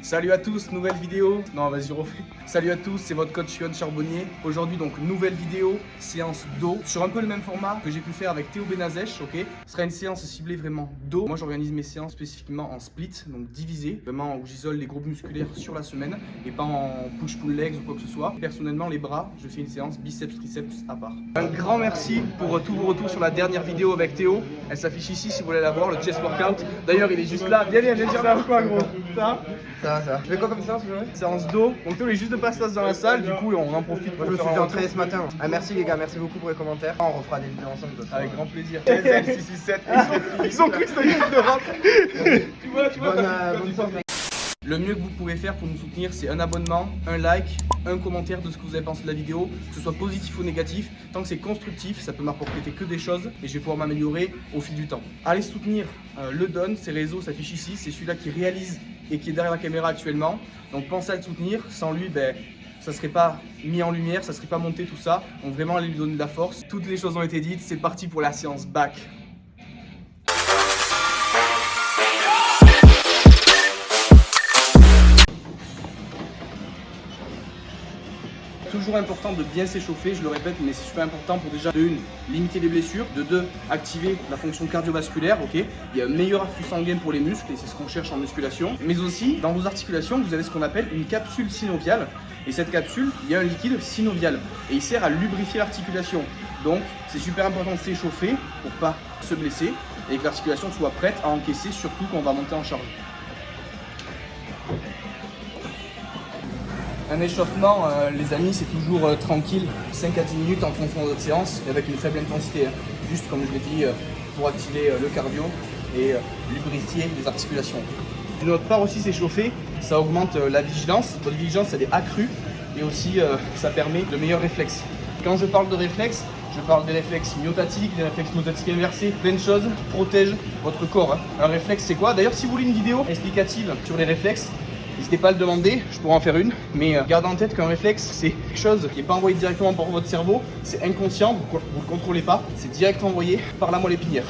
Salut à tous, nouvelle vidéo. Non, vas-y, refais. Salut à tous, c'est votre coach Yoann Charbonnier. Aujourd'hui, donc, nouvelle vidéo, séance dos, sur un peu le même format que j'ai pu faire avec Théo Benazèche, ok. Ce sera une séance ciblée vraiment dos. Moi, j'organise mes séances spécifiquement en split, donc divisé, vraiment où j'isole les groupes musculaires sur la semaine et pas en push-pull legs ou quoi que ce soit. Personnellement, les bras, je fais une séance biceps-triceps à part. Un grand merci pour tous vos retours sur la dernière vidéo avec Théo. Elle s'affiche ici si vous voulez la voir, le chest workout. D'ailleurs, il est juste là. Viens, viens dire là quoi, gros. Ça Ça. Je fais quoi comme séance aujourd'hui? Séance dos. Donc Théo est juste de passage dans la salle, du coup on en profite pour Moi je me faire suis un fait retour. entraîner ce matin. Ah merci les gars, merci beaucoup pour les commentaires. On refera des vidéos ensemble. Avec grand plaisir. 667. Ils ont cru que c'était une équipe de rap. Tu vois, Bonne soirée. Le mieux que vous pouvez faire pour nous soutenir, c'est un abonnement, un like, un commentaire de ce que vous avez pensé de la vidéo, que ce soit positif ou négatif. Tant que c'est constructif, ça peut m'apporter que des choses et je vais pouvoir m'améliorer au fil du temps. Allez soutenir Le Don, ses réseaux s'affichent ici, c'est celui-là qui réalise et qui est derrière la caméra actuellement. Donc pensez à le soutenir, sans lui, ça ne serait pas mis en lumière, ça ne serait pas monté tout ça. Donc vraiment, allez lui donner de la force. Toutes les choses ont été dites, c'est parti pour la séance back. Toujours important de bien s'échauffer, je le répète, mais c'est super important pour déjà de 1, limiter les blessures, de 2, activer la fonction cardiovasculaire, ok. Il y a un meilleur afflux sanguin pour les muscles et c'est ce qu'on cherche en musculation. Mais aussi, dans vos articulations, vous avez ce qu'on appelle une capsule synoviale. Et cette capsule, il y a un liquide synovial et il sert à lubrifier l'articulation. Donc, c'est super important de s'échauffer pour pas se blesser et que l'articulation soit prête à encaisser, surtout quand on va monter en charge. Un échauffement, les amis, c'est toujours tranquille, 5 à 10 minutes en fonction de votre séance, et avec une faible intensité. Juste comme je l'ai dit, pour activer le cardio et lubrifier les articulations. De notre part aussi, s'échauffer, ça augmente la vigilance. Votre vigilance, elle est accrue et aussi ça permet de meilleurs réflexes. Quand je parle de réflexes, je parle des réflexes myotatiques, des réflexes myotatiques inversés, plein de choses qui protègent votre corps. Un réflexe, c'est quoi? D'ailleurs, si vous voulez une vidéo explicative sur les réflexes, n'hésitez pas à le demander, je pourrais en faire une, mais gardez en tête qu'un réflexe, c'est quelque chose qui n'est pas envoyé directement par votre cerveau, c'est inconscient, vous ne le contrôlez pas, c'est directement envoyé par la moelle épinière.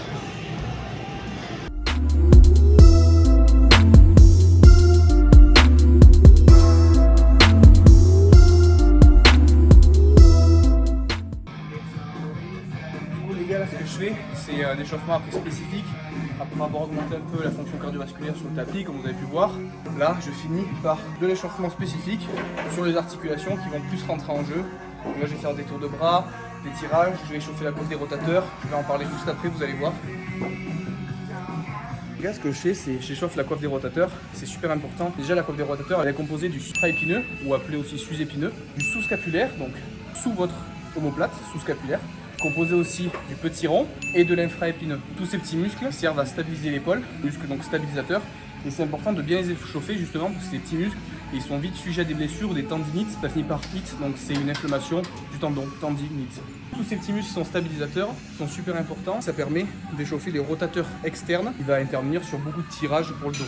Les gars, là, ce que je fais, c'est un échauffement après spécifique, après avoir augmenté un peu la fonction cardiovasculaire sur le tapis, comme vous avez pu voir. Là, je finis par de l'échauffement spécifique sur les articulations qui vont plus rentrer en jeu. Donc là, je vais faire des tours de bras, des tirages, je vais échauffer la côte des rotateurs. Je vais en parler juste après, vous allez voir. Les gars, ce que je fais, c'est j'échauffe la coiffe des rotateurs, c'est super important. Déjà, la coiffe des rotateurs, elle est composée du supraépineux, ou appelé aussi sus-épineux, du sous-scapulaire, donc sous votre omoplate, sous-scapulaire, composé aussi du petit rond et de l'infraépineux. Tous ces petits muscles servent à stabiliser l'épaule, muscles donc stabilisateurs, et c'est important de bien les échauffer justement parce que ces petits muscles, ils sont vite sujets à des blessures ou des tendinites, ça finit par it, donc c'est une inflammation du tendon, tendinite. Tous ces petits muscles qui sont stabilisateurs sont super importants, ça permet d'échauffer les rotateurs externes, il va intervenir sur beaucoup de tirages pour le dos.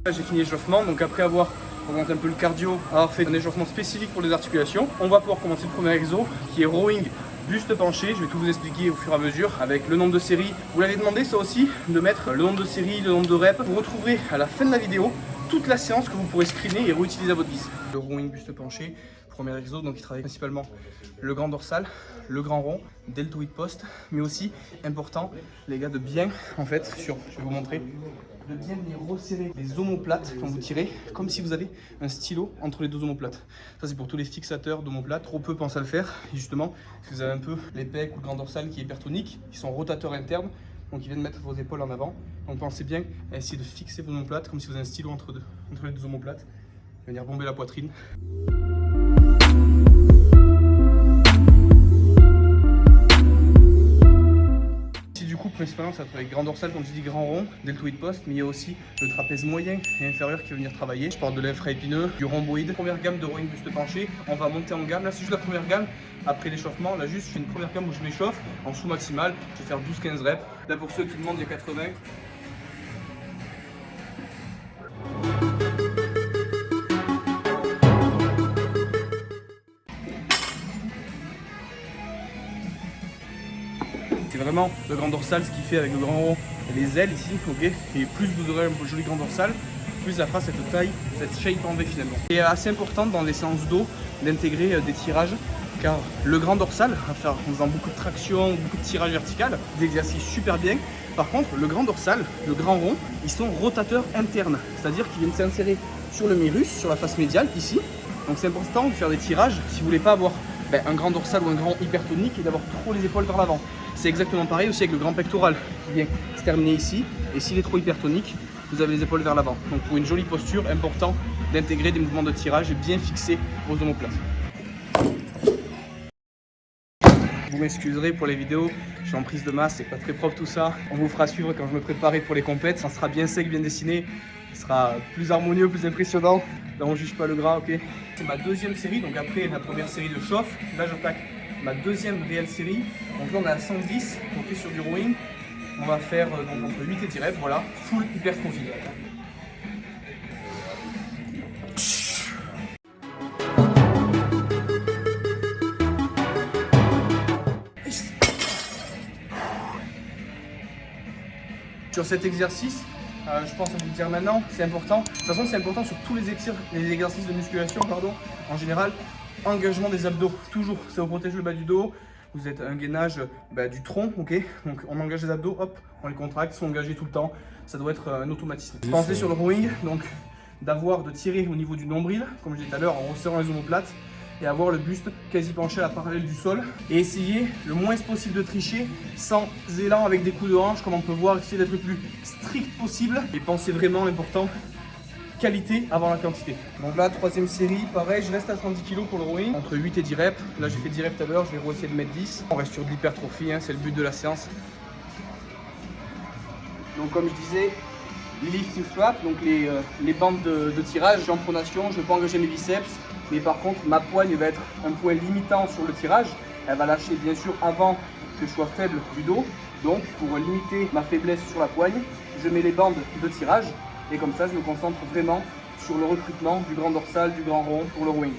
J'ai fini l'échauffement, donc après avoir augmenté un peu le cardio, avoir fait un échauffement spécifique pour les articulations, on va pouvoir commencer le premier exo qui est rowing buste penché. Je vais tout vous expliquer au fur et à mesure avec le nombre de séries. Vous l'avez demandé ça aussi, de mettre le nombre de séries, le nombre de reps. Vous retrouverez à la fin de la vidéo toute la séance que vous pourrez screener et réutiliser à votre guise. Le rowing buste penché, premier exo, donc il travaille principalement le grand dorsal, le grand rond, deltoïde post, mais aussi important les gars de bien, en fait, je vais vous montrer, de bien venir resserrer les omoplates quand vous tirez, comme si vous avez un stylo entre les deux omoplates. Ça c'est pour tous les fixateurs d'omoplates, trop peu pensent à le faire, et justement, si vous avez un peu les pecs ou le grand dorsal qui est hypertonique, qui sont rotateurs internes, donc ils viennent mettre vos épaules en avant. Donc pensez bien à essayer de fixer vos omoplates comme si vous avez un stylo entre les deux omoplates. Venir bomber la poitrine. Principalement ça travaille grand dorsal, comme je dis, grand rond, deltoïde post, mais il y a aussi le trapèze moyen et inférieur qui va venir travailler. Je parle de l'infraépineux, du rhomboïde. Première gamme de rowing buste penché, on va monter en gamme. Là c'est juste la première gamme. Après l'échauffement, là juste je fais une première gamme où je m'échauffe en sous maximal. Je vais faire 12-15 reps. Là pour ceux qui demandent, il y a 80. vraiment le grand dorsal, ce qu'il fait avec le grand rond et les ailes ici, ok. Et plus vous aurez un joli grand dorsal, plus ça fera cette taille, cette shape en V finalement. C'est assez important dans les séances dos d'intégrer des tirages, car le grand dorsal, en faisant beaucoup de traction, beaucoup de tirage vertical, des exercices super bien. Par contre, le grand dorsal, le grand rond, ils sont rotateurs internes, c'est-à-dire qu'ils viennent s'insérer sur le mérus, sur la face médiale ici. Donc c'est important de faire des tirages si vous voulez pas avoir un grand dorsal ou un grand hypertonique et d'avoir trop les épaules vers l'avant. C'est exactement pareil aussi avec le grand pectoral qui vient se terminer ici, et s'il est trop hypertonique, vous avez les épaules vers l'avant. Donc pour une jolie posture, important d'intégrer des mouvements de tirage et bien fixer vos omoplates. Vous m'excuserez pour les vidéos, je suis en prise de masse, c'est pas très propre tout ça. On vous fera suivre quand je me préparerai pour les compètes, ça sera bien sec, bien dessiné, ça sera plus harmonieux, plus impressionnant. Là on juge pas le gras, ok. C'est ma deuxième série, donc après la première série de chauffe, là j'attaque ma deuxième réelle série. Donc là on est à 110, ok, sur du rowing. On va faire donc entre 8 et 10 reps, voilà, full hypertrophie. Sur cet exercice, je pense à vous le dire maintenant, c'est important. De toute façon, c'est important sur tous les exercices de musculation, pardon. En général, engagement des abdos, toujours. Ça vous protège le bas du dos. Vous êtes un gainage du tronc, ok. Donc on engage les abdos, hop, on les contracte, ils sont engagés tout le temps. Ça doit être un automatisme. Pensez sur le rowing, donc de tirer au niveau du nombril, comme je disais tout à l'heure, en resserrant les omoplates, et avoir le buste quasi penché à la parallèle du sol. Et essayer le moins possible de tricher, sans élan, avec des coups de hanche, comme on peut voir, essayer d'être le plus strict possible. Et pensez vraiment l'important, qualité avant la quantité. Donc là, troisième série, pareil, je reste à 110 kg pour le rowing, entre 8 et 10 reps. Là j'ai fait 10 reps tout à l'heure, je vais essayer de mettre 10. On reste sur de l'hypertrophie, hein, c'est le but de la séance. Donc comme je disais, les lifting straps, donc les bandes de tirage, je suis en pronation, je ne vais pas engager mes biceps, mais par contre ma poigne va être un point limitant sur le tirage. Elle va lâcher bien sûr avant que je sois faible du dos. Donc pour limiter ma faiblesse sur la poigne, je mets les bandes de tirage et comme ça je me concentre vraiment sur le recrutement du grand dorsal, du grand rond pour le rowing.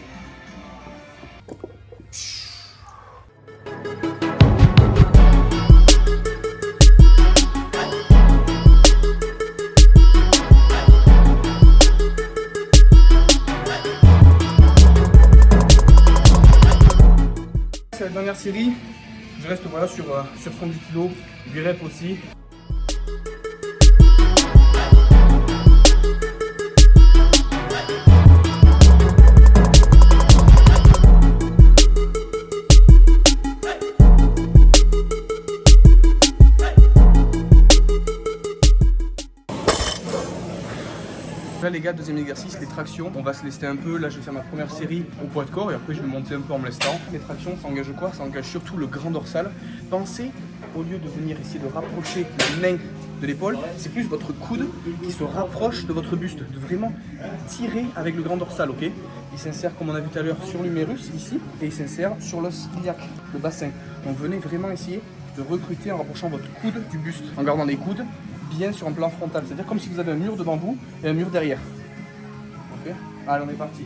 C'est la dernière série, je reste voilà, sur 110 kg, 8 reps aussi. Là les gars, deuxième exercice, les tractions, on va se lester un peu. Là je vais faire ma première série au poids de corps et après je vais monter un peu en me lestant. Les tractions, ça engage quoi? Ça engage surtout le grand dorsal. Pensez, au lieu de venir essayer de rapprocher la main de l'épaule, c'est plus votre coude qui se rapproche de votre buste, de vraiment tirer avec le grand dorsal, ok? Il s'insère comme on a vu tout à l'heure sur l'humérus ici et il s'insère sur l'os iliaque, le bassin. Donc venez vraiment essayer de recruter en rapprochant votre coude du buste, en gardant les coudes bien sur un plan frontal, c'est-à-dire comme si vous avez un mur devant vous et un mur derrière. Ok, allez, on est parti.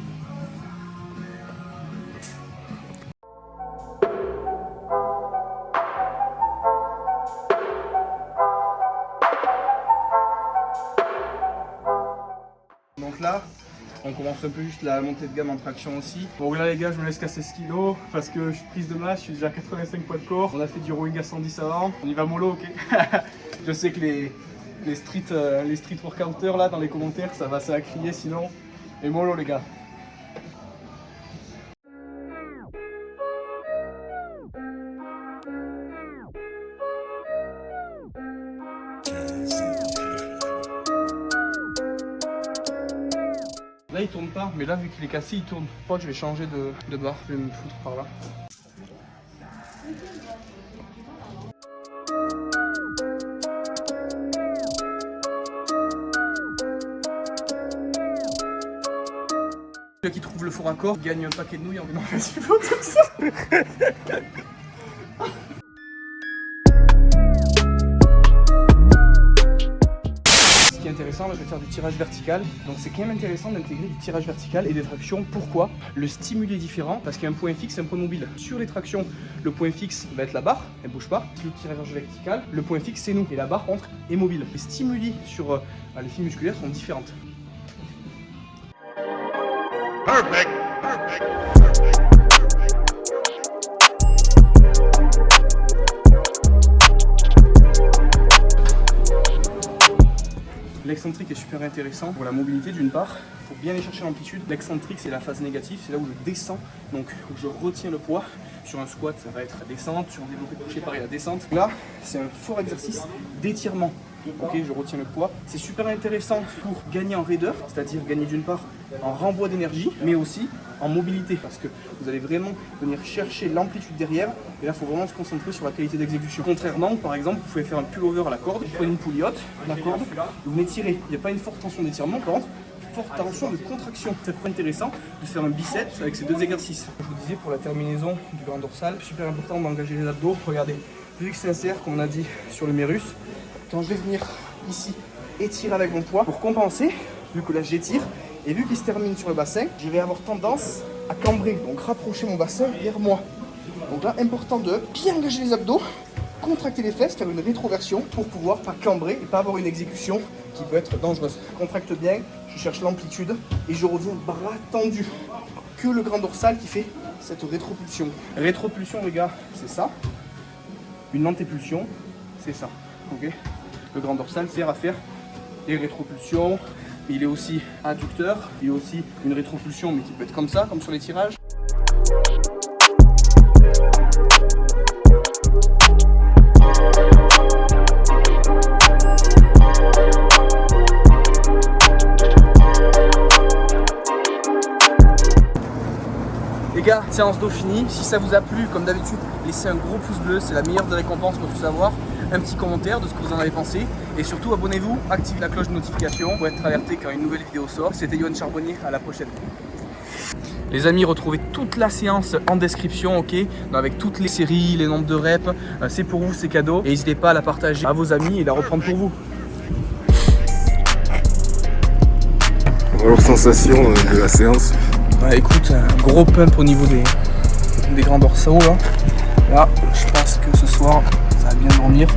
Donc là, on commence un peu juste la montée de gamme en traction aussi. Bon là les gars, je me laisse casser ce kilo parce que je suis prise de masse, je suis déjà à 85 poids de corps. On a fait du rowing à 110 avant, on y va mollo, ok. Je sais que les street workouters là dans les commentaires, ça va crier sinon. Et mollo les gars. Là il tourne pas, mais là vu qu'il est cassé il tourne. Je crois que je vais changer de barre, je vais me foutre par là. Celui qui trouve le faux raccord gagne un paquet de nouilles en venant faire du foot comme ça. Ce qui est intéressant intéressant, là je vais faire du tirage vertical. Donc c'est quand même intéressant d'intégrer du tirage vertical et des tractions. Pourquoi? Le stimuli est différent parce qu'il y a un point fixe et un point mobile. Sur les tractions, le point fixe va être la barre, elle bouge pas. Sur le tirage vertical, le point fixe c'est nous et la barre contre est mobile. Les stimuli sur les fibres musculaires sont différentes. Perfect. L'excentrique est super intéressant pour la mobilité d'une part, il faut bien aller chercher l'amplitude. L'excentrique c'est la phase négative, c'est là où je descends, donc où je retiens le poids. Sur un squat ça va être la descente, sur un développé couché pareil la descente. Là c'est un fort exercice d'étirement. Ok, je retiens le poids. C'est super intéressant pour gagner en raideur, c'est-à-dire gagner d'une part en renvoi d'énergie, mais aussi en mobilité, parce que vous allez vraiment venir chercher l'amplitude derrière, et là il faut vraiment se concentrer sur la qualité d'exécution. Contrairement, par exemple, vous pouvez faire un pullover à la corde, vous prenez une poulie haute, la corde, vous venez tirer. Il n'y a pas une forte tension d'étirement, par contre, forte tension de contraction. C'est très intéressant de faire un biceps avec ces deux exercices. Je vous disais, pour la terminaison du grand dorsal, super important d'engager les abdos. Regardez, vu que c'est insert, comme on a dit sur le mérus, quand je vais venir ici étirer avec mon poids pour compenser, vu que là j'étire et vu qu'il se termine sur le bassin, je vais avoir tendance à cambrer, donc rapprocher mon bassin vers moi. Donc là, important de bien engager les abdos, contracter les fesses, faire une rétroversion pour pouvoir pas cambrer et pas avoir une exécution qui peut être dangereuse. Contracte bien, je cherche l'amplitude et je reviens bras tendus. Que le grand dorsal qui fait cette rétropulsion. Rétropulsion les gars, c'est ça. Une antépulsion, c'est ça. Okay. Le grand dorsal sert à faire des rétropulsions. Il est aussi adducteur, il y a aussi une rétropulsion mais qui peut être comme ça, comme sur les tirages. Les gars, séance d'eau finie. Si ça vous a plu, comme d'habitude, laissez un gros pouce bleu, c'est la meilleure des récompenses qu'on puisse avoir. Un petit commentaire de ce que vous en avez pensé. Et surtout, abonnez-vous, activez la cloche de notification pour être alerté quand une nouvelle vidéo sort. C'était Yoann Charbonnier, à la prochaine. Les amis, retrouvez toute la séance en description, ok, avec toutes les séries, les nombres de reps. C'est pour vous, c'est cadeau. Et n'hésitez pas à la partager à vos amis et la reprendre pour vous. Alors, sensation de la séance. Ouais, écoute, un gros pump au niveau des grands dorsaux là. Là, je pense que ce soir, ça va bien dormir.